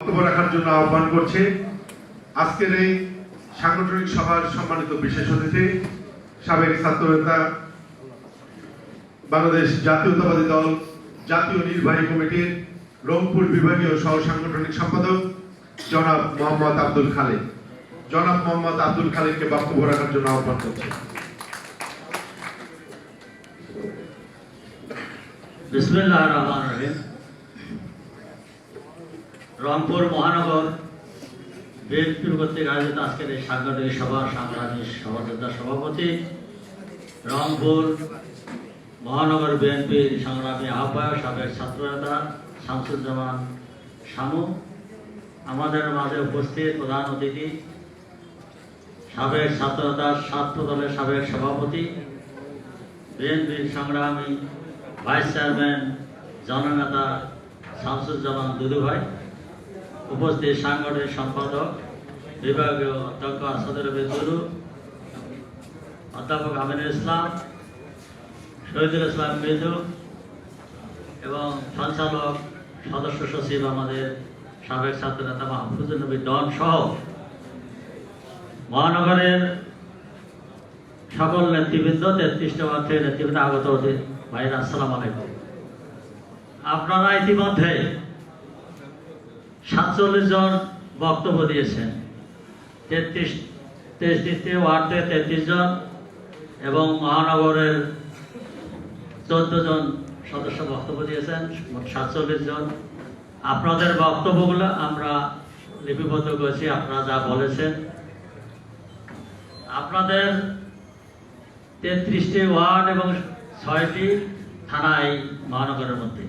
বক্তব্য রাখার জন্য আহ্বান করছে আজকের এই সাংগঠনিক সভার সম্মানিত বিশেষ অতিথি সাবেক ছাত্র নেতা বাংলাদেশ জাতীয়তাবাদী দল জাতীয় নির্বাহী কমিটির রংপুর বিভাগীয় সহ সাংগঠনিক সম্পাদক জনাব মোহাম্মদ আব্দুল খালেক। জনাব মোহাম্মদ আব্দুল খালেককে বক্তব্য রাখার জন্য আহ্বান করছে। বিসমিল্লাহির রহমানির রহিম। রংপুর মহানগর বিএনপি কর্তৃক আয়োজিত আজকের এই সাংগঠনিক সভার সংগ্রামী সভাপতি, রংপুর মহানগর বিএনপির সংগ্রামী আহ্বায়ক সাবেক ছাত্রনেতা শামসুজ্জামান শামু, আমাদের মাঝে উপস্থিত প্রধান অতিথি সাবেক ছাত্রনেতা ছাত্র দলের সাবেক সভাপতি, বিএনপির সংগ্রামী ভাইস চেয়ারম্যান জননেতা শামসুজ্জামান দুদু ভাই, উপস্থিত সাংগঠনিক সম্পাদক বিভাগীয় অধ্যক্ষ আসাদুর বেদুরু, অধ্যাপক আমিনুল ইসলাম, শহীদুল ইসলাম বেদু এবং সঞ্চালক সদস্য সচিব আমাদের সাবেক ছাত্রনেতা মাহফুজুর নবী ডন সহ মহানগরের সকল নেতৃবৃন্দ, 33টা ওয়ার্ডের নেতৃবৃন্দ, আগত ভাইরা, আসসালামু আলাইকুম। আপনারা ইতিমধ্যে 47 জন বক্তব্য দিয়েছেন। 33টি ওয়ার্ডে 33 জন এবং মহানগরের 14 জন সদস্য বক্তব্য দিয়েছেন, 47 জন। আপনাদের বক্তব্যগুলো আমরা লিপিবদ্ধ করেছি। আপনারা যা বলেছেন, আপনাদের 33টি ওয়ার্ড এবং 6টি থানা এই মহানগরের মধ্যে।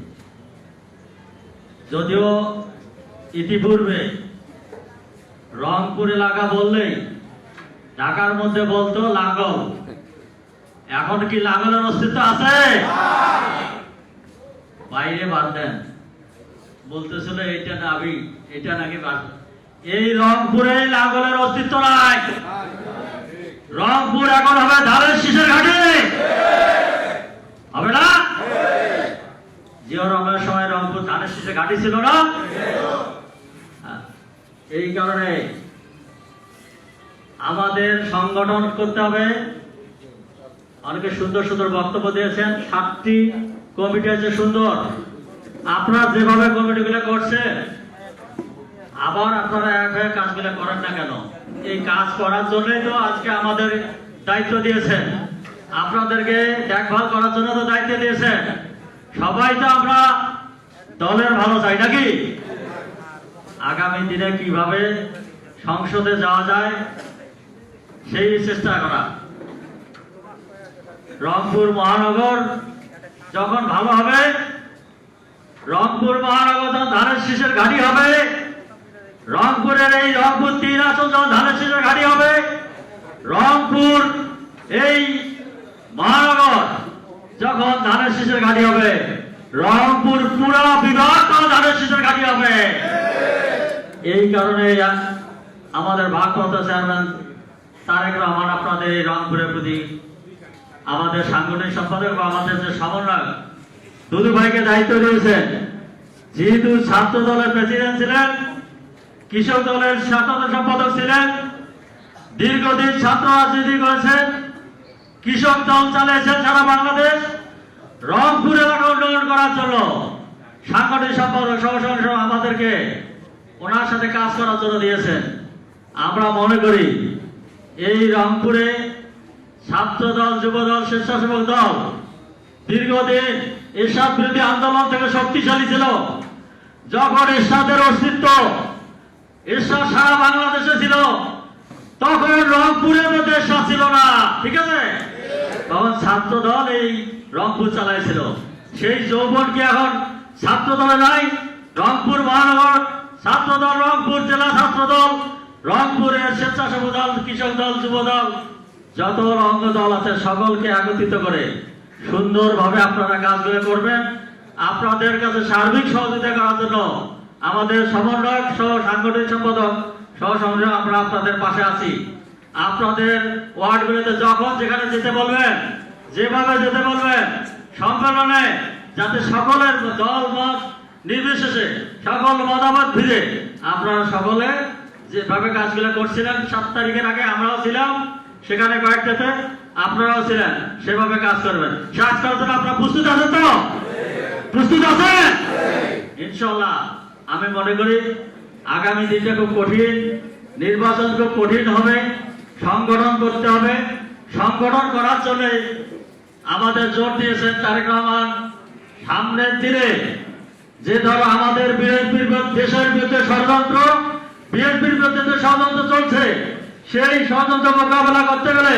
যদিও ইতিপূর্বে রংপুর এলাকা বললেই ঢাকার মধ্যে বলতো লাঙ্গল, এখন কি লাঙ্গলের অস্তিত্ব আছে? বাইরে বাদ দেন, বলতেছিল এটা নাবি, এটা নাকি বাদ। এই রংপুরে লাঙ্গলের অস্তিত্ব নাই। রংপুর এখন হবে ধানের শীষের ঘাটে, হবে না? জিয়া রহমানের সময় রংপুর ধানের শীষের ঘাটি ছিল না? এই কারণে আমাদের সংগঠন করতে হবে। অনেকে সুন্দর সুন্দর বক্তব্য দিয়েছেন। 7টি কমিটি আছে সুন্দর। আপনারা যেভাবে কমিটিগুলো করছেন, আবার আপনারা এক হয়ে কাজগুলো করেন না কেন? এই কাজ করার জন্যই তো আজকে আমাদের দায়িত্ব দিয়েছেন, আপনাদেরকে দেখভাল করার জন্য তো দায়িত্ব দিয়েছেন। সবাই তো আমরা দলের ভালো চাই নাকি? আগামী দিনে কিভাবে সংসদে যাওয়া যায় সেই চেষ্টা করা। রংপুর মহানগর যখন ভালো হবে, রংপুর মহানগর যখন ধানের শীষের ঘাঁটি হবে, রংপুরের এই রংপুর 3 আসন যখন ধানের শীষের ঘাঁটি হবে, রংপুর এই মহানগর যখন ধানের শীষের ঘাঁটি হবে, রংপুর পুরা বিভাগ তখন ধানের শীষের ঘাঁটি হবে। এই কারণে আমাদের ভারপ্রাপ্ত চেয়ারম্যান তারেক রহমান আপনাদের এই রংপুরের প্রতি, আমাদের সাংগঠনিক সম্পাদক বা আমাদের যে সমন্বয়ক দুদু ভাইকে দায়িত্ব দিয়েছেন। যেহেতু ছাত্র দলের প্রেসিডেন্ট ছিলেন, কৃষক দলের সাধারণ সম্পাদক ছিলেন, দীর্ঘদিন ছাত্র রাজনীতি করেছেন, কৃষক দল চালিয়েছেন সারা বাংলাদেশ, রংপুর এলাকা উন্নয়ন করার জন্য সাংগঠনিক সম্পাদক সহ আমাদেরকে ওনার সাথে কাজ করার জন্য দিয়েছেন। আমরা মনে করি এই রংপুরে ছাত্র দল, যুব দল, স্বেচ্ছাসেবক দল দীর্ঘদিন এরশাদ বিরোধী আন্দোলন থেকে শক্তিশালী ছিল। যখন এরশাদের অস্তিত্ব, এরশাদ সারা বাংলাদেশে ছিল, তখন রংপুরের মধ্যে এরশাদ ছিল না, ঠিক আছে? তখন ছাত্র দল এই রংপুর চালাইছিল। সেই যৌবন কি এখন ছাত্র দলে নাই? রংপুর মহানগর ছাত্র দল, রংপুর জেলা ছাত্র দল, রংপুরের স্বেচ্ছাসেবক দল, কৃষক দল, যুব দল, যত অঙ্গ দল আছে সকলকে একত্রিত করে সুন্দরভাবে আপনারা কাজগুলো করবেন। আপনাদের কাছে সার্বিক সহযোগিতা করার জন্য আমাদের সমন্বয়ক সহ সাংগঠনিক সম্পাদক সহ সংগ্রাম আমরা আপনাদের পাশে আছি। আপনাদের ওয়ার্ডগুলোতে যখন যেখানে যেতে বলবেন, যেভাবে যেতে বলবেন, সম্মেলনে যাতে সকলের দল মত নির্বিশেষে সকল মতামত ভিড়ে আপনারা সকলে যেভাবে কাজগুলো করছিলেন 7 তারিখের আগে আমরাও ছিলাম সেখানে কয়েকটাতে, আপনারাও ছিলেন, সেভাবে কাজ করবেন। কাজ করার জন্য আপনারা প্রস্তুত আছেন তো? প্রস্তুত আছেন ইনশাআল্লাহ। আমি মনে করি আগামী দিনটা খুব কঠিন, নির্বাচন খুব কঠিন হবে, সংগঠন করতে হবে। সংগঠন করার জন্য আমাদের জোর দিয়েছেন তারেক রহমান। সামনের দিনে যে ধরো আমাদের বিএনপির দেশের বিরুদ্ধে ষড়যন্ত্র, বিএনপির বিরুদ্ধে যে ষড়যন্ত্র চলছে, সেই ষড়যন্ত্র মোকাবেলা করতে গেলে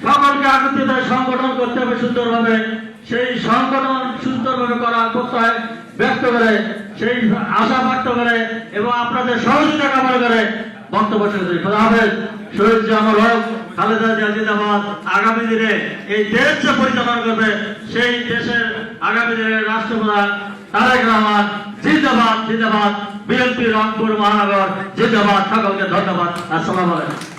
সকলকে একত্রিত হয়ে সংগঠন করতে হবে সুন্দরভাবে। সেই সংগঠন সুন্দরভাবে করার প্রত্যয় ব্যক্ত করে, সেই আশা ব্যক্ত করে এবং আপনাদের সহযোগিতা কামনা করে বক্তব্য শেষ করি। খোদা হাফেজ। শহীদ জামাল হক, খালেদা জিয়া জিন্দাবাদ। আগামী দিনে এই দেশ যে পরিচালনা করবে সেই দেশের আগামী দিনের রাষ্ট্রপ্রধান তারেক রহমান জিন্দাবাদ, জিন্দাবাদ। বিএনপি রংপুর মহানগর জিন্দাবাদ। সকলকে ধন্যবাদ। আসসালামু আলাইকুম।